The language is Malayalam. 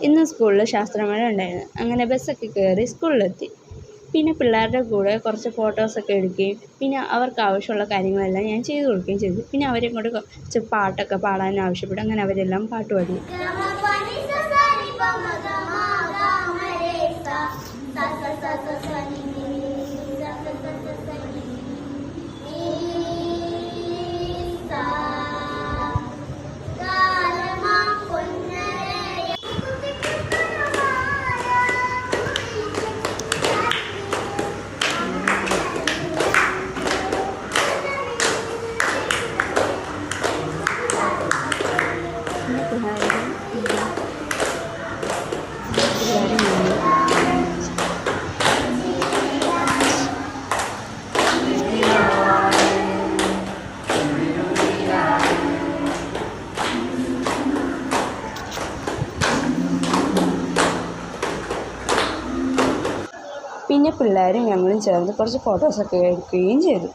ഇന്ന് സ്കൂളിൽ ശാസ്ത്രമേള ഉണ്ടായിരുന്നു. അങ്ങനെ ബസ്സൊക്കെ കയറി സ്കൂളിലെത്തി. പിന്നെ പിള്ളേരുടെ കൂടെ കുറച്ച് ഫോട്ടോസൊക്കെ എടുക്കുകയും പിന്നെ അവർക്ക് ആവശ്യമുള്ള കാര്യങ്ങളെല്ലാം ഞാൻ ചെയ്തു കൊടുക്കുകയും ചെയ്തു. പിന്നെ അവരെയും കൊണ്ട് കുറച്ച് പാട്ടൊക്കെ പാടാൻ ആവശ്യപ്പെട്ടു. അങ്ങനെ അവരെല്ലാം പാട്ട് പാടി. പിന്നെ പിള്ളേരും ഞങ്ങളും ചേർന്ന് കുറച്ച് ഫോട്ടോസൊക്കെ എടുക്കുകയും ചെയ്തു.